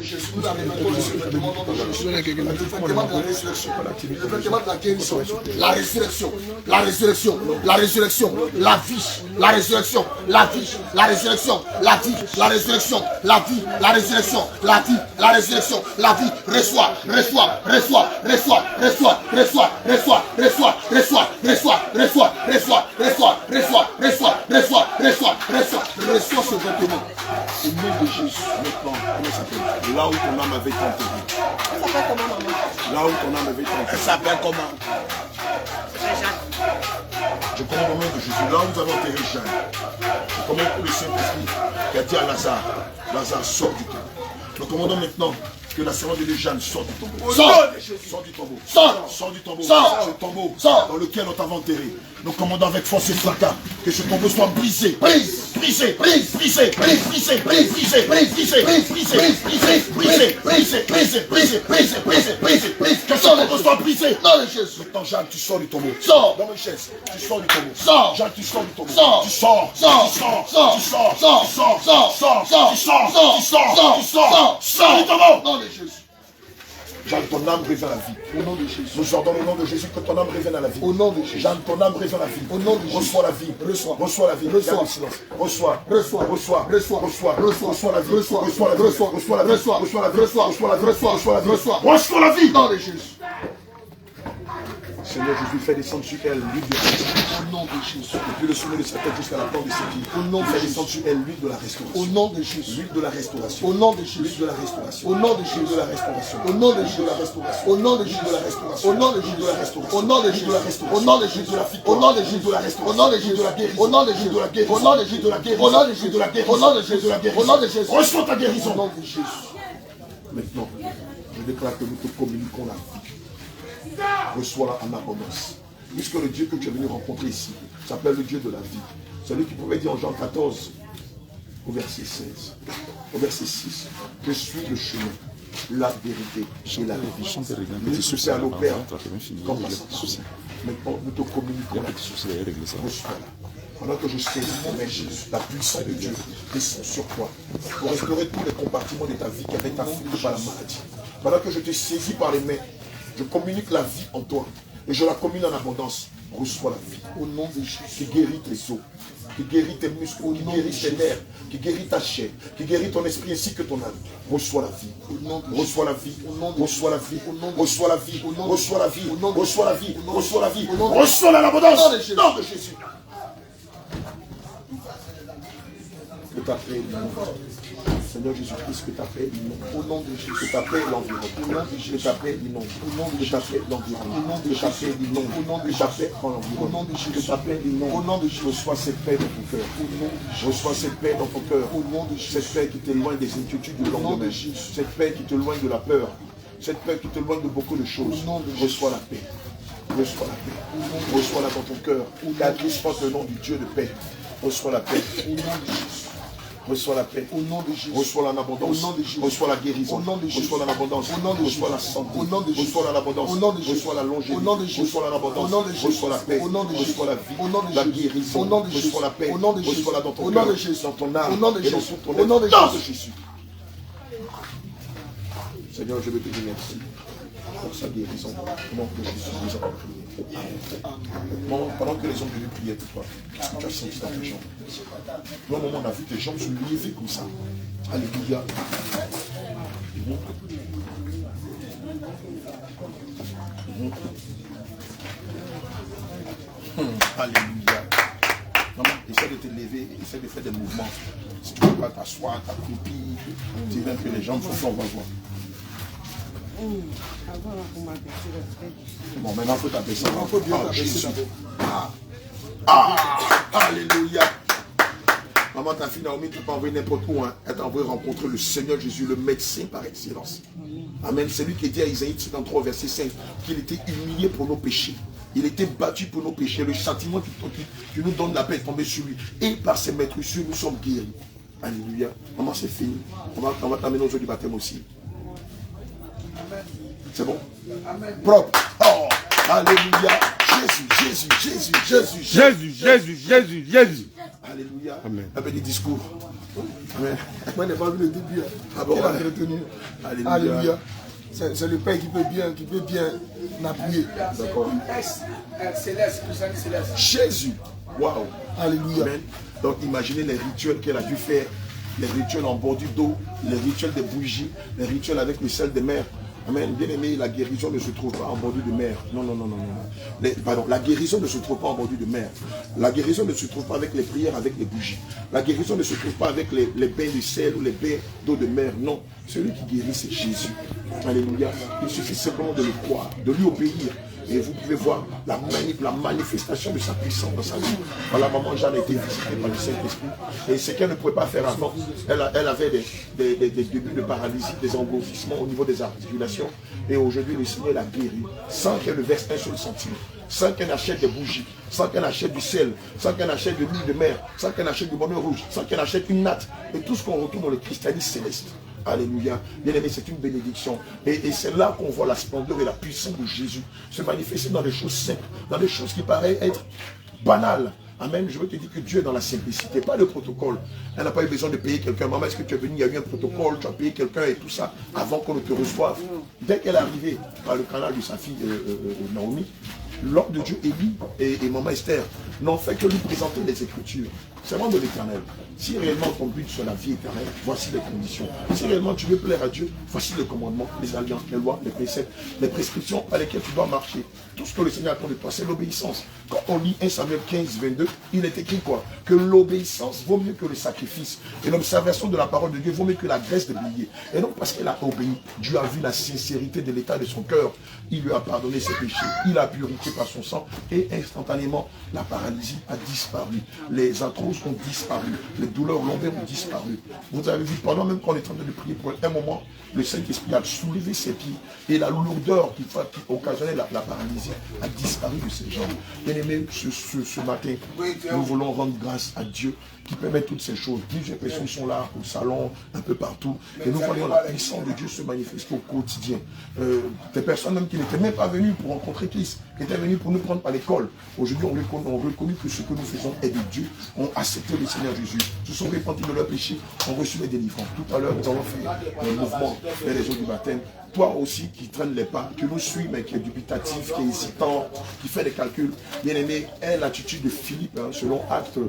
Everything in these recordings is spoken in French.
Jésus, nous la remettons ici. Effectivement, de la résurrection. Effectivement, de la guérison. La résurrection. La résurrection. La résurrection. La vie. La résurrection. La vie. La résurrection. La vie. La résurrection. La vie. La résurrection. La vie. La résurrection. La vie. Reçois. Reçois. Reçois. Reçois. Reçois. Reçois. Reçois. Reçois. Reçois. Reçois. Reçois. Reçois. Reçois. Reçois. Reçois. Reçois. Reçois. Reçois. Reçois ce vêtement. Au nom de Jésus. Maintenant, comment ça s'appelle? Là où ton âme avait tenté. Ça s'appelle comment, maman? Là où ton âme avait tenté. Ça s'appelle comment? Je commande au nom de Jésus. Là où vous avez enterré Jeanne. Je commande pour le Saint-Esprit qui a dit à Lazare, Lazare, sors du tombeau. Nous commandons maintenant que la servante de Jeanne sorte du tombeau. Sors du tombeau. Sors du tombeau. Ce tombeau dans lequel on t'avait enterré. Nous commandons avec force et fracas que ce tombeau soit brisé. Brise, brisé, brise, brisé, brise, brisé, brise, brisé, brise, brisé, brise, brisé, brise, brisé, brisé, brisé, brisé, brisé, brisé, brisé, brisé, que ce tombeau soit brisé. Dans les chaises. Maintenant, Jeanne, tu sors du tombeau. Sors. Dans mes chaises. Tu sors du tombeau. Sors. Jeanne, tu sors du tombeau. Sors. Tu sors. Sors. Tu sors. Sors. Tu sors. Sors. Tu sors. Sors. Sors. Sors. Tu sors. Sors. Tu sors. Tu sors. Sors du tombeau. Dans les chaises. Jeanne, ton âme revient à la vie. Au nom de Jésus. Nous ordonnons au nom de Jésus que ton âme revienne à la vie. Au nom de Jésus. Jeanne, ton âme revient à la vie. Au nom de Jésus. Reçois la vie. Reçois. Reçois la vie. Reçois le silence. Reçois. Reçois. Reçois. Reçois. Reçois. Reçois la vie. Reçois. Reçois la vie. Reçois. Reçois la vie. Reçois. Reçois la vie. Reçois. Reçois la vie. Reçois. Reçois la vie. Reçois. Reçois la vie. Dans les Jésus. Seigneur Jésus, fais descendre sur elle l'huile de la restauration. Au nom de Jésus. Depuis le sommet de sa tête jusqu'à la porte de ses pieds. Au nom de Jésus. Fais descendre sur elle l'huile de la restauration. Au nom de Jésus. L'huile de la restauration. Au nom de Jésus. L'huile de la restauration. Au nom de Jésus. De la restauration. Au nom de Jésus. De la restauration. Au nom de Jésus. De la restauration. Au nom de Jésus. De la restauration. Au nom de Jésus. De la restauration. Au nom de Jésus. De la victoire. Au nom de Jésus. De la restauration. Au nom de Jésus. De la guérison. Au nom de Jésus. De la guérison. Au nom de Jésus. De la guérison. Au nom de Jésus. De la guérison. Au nom de Jésus. De la guérison. Au nom de Jésus. Reçois ta guérison. Au nom de Jésus. Maintenant, je déclare que nous te communiquons la vie. Reçois-la en abondance. Puisque le Dieu que tu es venu rencontrer ici s'appelle le Dieu de la vie. Celui qui pouvait dire en Jean 14, au verset 16, au verset 6, je suis le chemin, la vérité et la vie. Nous sommes à l'opère comme passant. Maintenant, nous te communiquons la vie. Reçois-la. Pendant que je saisis mon mèche, la puissance de Dieu descend sur toi pour restaurer tous les compartiments de ta vie qui avaient été affectés par la maladie. Pendant que je te saisis par les mains, je communique la vie en toi. Et je la commune en abondance. Reçois la vie. Au nom de Jésus. Qui guérit tes os. Qui guérit tes muscles. Qui guérit tes nerfs. Qui guérit ta chair. Qui guérit ton esprit ainsi que ton âme. Reçois la vie. Reçois la vie. Reçois la vie. Reçois la vie. Reçois la vie. Reçois la vie. Reçois la vie. Reçois l'abondance. Au nom de Jésus. Que ta paix Seigneur Jésus-Christ, que ta paix inonde. Au nom de Jésus. Que ta paix l'environne. Au nom de Jésus. Que ta paix inonde. Au nom de ta paix l'environne. Au nom de ta paix inonde. Au nom de ta paix en l'environne. Au nom de Jésus. Que ta paix inonde. Au nom de Jésus. Reçois cette paix dans ton cœur. Au nom de Jésus. Reçois cette paix dans ton cœur. Au nom de Jésus. Cette paix qui t'éloigne des inquiétudes du lendemain. Cette paix qui t'éloigne de la peur. Cette paix qui t'éloigne de beaucoup de choses. Reçois la paix. Reçois la paix. Reçois-la dans ton cœur. Car Christ porte le nom du Dieu de paix. Reçois la paix. Au nom de Jésus. Reçois la paix. Au nom de Jésus. Reçois l'abondance. Au nom de Jésus. Reçois la guérison. Au nom de Jésus. Reçois l'abondance. Au nom de Jésus. Reçois la santé. Au nom de Jésus. Reçois l'abondance. Au nom de Jésus. Reçois la longévité. Au nom de Jésus. Reçois l'abondance. Au nom de Jésus. Reçois la paix. Au nom de Jésus. Reçois la vie. Au nom de Jésus. La guérison. Au nom de Jésus. Reçois la paix. Au nom de Jésus. Reçois-la dans ton cœur. Au nom de Jésus. Dans ton âme. Au nom de Jésus. Au nom de Jésus. Seigneur, je veux te dire merci pour sa guérison. Au nom de Jésus, nous avons prié. Pendant que les hommes devaient prier pour toi, qu'est-ce que tu as senti dans tes jambes? Dans un moment, on a vu tes jambes se lever comme ça. Alléluia. Alléluia. Maman, essaie de te lever, essaie de faire des mouvements. Si tu ne peux pas t'asseoir, t'accroupir, tirer un peu les jambes, on va voir. Bon, maintenant il faut t'abaisser. Il faut bien t'abaisser. Alléluia. Maman, ta fille Naomi, tu peux envoyer n'importe où. Hein. Elle t'a envoyé rencontrer le Seigneur Jésus, le médecin par excellence. Amen. C'est lui qui dit à Isaïe 53, verset 5, qu'il était humilié pour nos péchés. Il était battu pour nos péchés. Le châtiment qui nous donne la paix est tombé sur lui. Et par ses maîtresses, nous sommes guéris. Alléluia. Maman, c'est fini. On va t'amener aux eaux du baptême aussi. C'est bon? Amen. Propre. Oh, alléluia. Jésus. Alléluia. Amen. Un petit discours. Amen. Moi, je n'ai pas vu le début. Ah bon, Il a retenu. Alléluia. Alléluia. C'est le Père qui peut bien appuyer. D'accord. Céleste, céleste. Jésus. Waouh. Alléluia. Amen. Donc imaginez les rituels qu'elle a dû faire. Les rituels en bordure d'eau, les rituels des bougies, les rituels avec le sel de mer. Amen. Bien aimé, la guérison ne se trouve pas en bordure de mer. Non. Pardon, la guérison ne se trouve pas en bordure de mer. La guérison ne se trouve pas avec les prières, avec les bougies. La guérison ne se trouve pas avec les bains de sel ou les bains d'eau de mer. Non. Celui qui guérit, c'est Jésus. Alléluia. Il suffit simplement de le croire, de lui obéir. Et vous pouvez voir la manifestation de sa puissance dans sa vie. Voilà, maman Jeanne a été visitée par le Saint-Esprit. Et ce qu'elle ne pouvait pas faire avant, elle avait des débuts de paralysie, des engourdissements au niveau des articulations. Et aujourd'hui, le Seigneur l'a guérie sans qu'elle ne verse un seul centime, sans qu'elle achète des bougies, sans qu'elle achète du sel, sans qu'elle achète de l'huile de mer, sans qu'elle achète du bonheur rouge, sans qu'elle achète une natte. Et tout ce qu'on retrouve dans le christianisme céleste. Alléluia. Bien aimé, c'est une bénédiction. Et c'est là qu'on voit la splendeur et la puissance de Jésus se manifester dans des choses simples, dans des choses qui paraissent être banales. Amen. Je veux te dire que Dieu est dans la simplicité, pas de protocole. Elle n'a pas eu besoin de payer quelqu'un. Maman, est-ce que tu es venu? Il y a eu un protocole, tu as payé quelqu'un et tout ça avant qu'on ne te reçoive. Dès qu'elle est arrivée par le canal de sa fille Naomi, l'homme de Dieu Élie et maman Esther n'ont fait que lui présenter les Écritures. C'est vraiment de l'éternel. Si réellement ton but sur la vie éternelle, voici les conditions. Si réellement tu veux plaire à Dieu, voici le commandement, les alliances, les lois, les préceptes, les prescriptions par lesquelles tu dois marcher. Tout ce que le Seigneur attend de toi, c'est l'obéissance. Quand on lit 1 Samuel 15, 22, il est écrit quoi? Que l'obéissance vaut mieux que le sacrifice. Et l'observation de la parole de Dieu vaut mieux que la graisse de bélier. Et donc parce qu'elle a obéi, Dieu a vu la sincérité de l'état de son cœur. Il lui a pardonné ses péchés. Il a purifié par son sang. Et instantanément, la paralysie a disparu. Les arthroses ont disparu. Les douleurs lombaires ont disparu. Vous avez vu, pendant même qu'on est en train de prier pour un moment, le Saint-Esprit a soulevé ses pieds. Et la lourdeur qui occasionnait la paralysie a disparu de ses jambes. Bien-aimés, ce matin, nous voulons rendre grâce à Dieu qui permet toutes ces choses. Plusieurs personnes sont là, au salon, un peu partout. Et nous voyons la puissance de Dieu se manifester au quotidien. Des personnes même qui n'étaient même pas venues pour rencontrer Christ, qui étaient venues pour nous prendre par l'école. Aujourd'hui, on reconnu que ce que nous faisons est de Dieu. On accepté le Seigneur Jésus. Se sont repentis de leurs péchés. On reçu les délivrances. Tout à l'heure, nous allons faire un mouvement vers les eaux du baptême. Toi aussi qui traîne les pas, qui nous suit, mais qui est dubitatif, qui est hésitant, qui fait des calculs. Bien aimé, est l'attitude de Philippe, selon Acte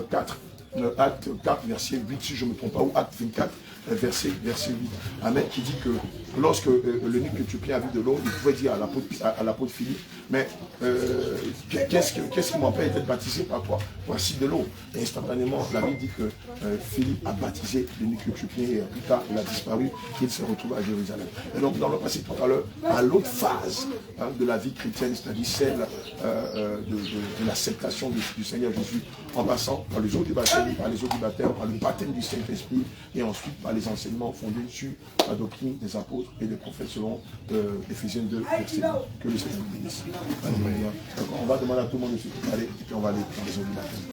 4. Acte 4, verset 8, si je ne me trompe pas, ou Acte 24, verset 8. Amen, qui dit que lorsque l'eunuque éthiopien a vu de l'eau, il pouvait dire à l'apôtre Philippe, mais qu'est-ce qui m'empêche d'être baptisé par toi? Voici de l'eau. Et instantanément, la Bible dit que Philippe a baptisé l'eunuque éthiopien et plus tard, il a disparu, il se retrouve à Jérusalem. Et donc, nous allons passer tout à l'heure à l'autre phase de la vie chrétienne, c'est-à-dire celle de l'acceptation du Seigneur Jésus, en passant par les eaux du baptême, par le baptême du Saint-Esprit, et ensuite par les enseignements fondés sur la doctrine des apôtres et des prophètes selon Éphésiens 2, verset 2. Que le Seigneur bénisse. On va demander à tout le monde de se préparer et puis on va aller dans les eaux du baptême.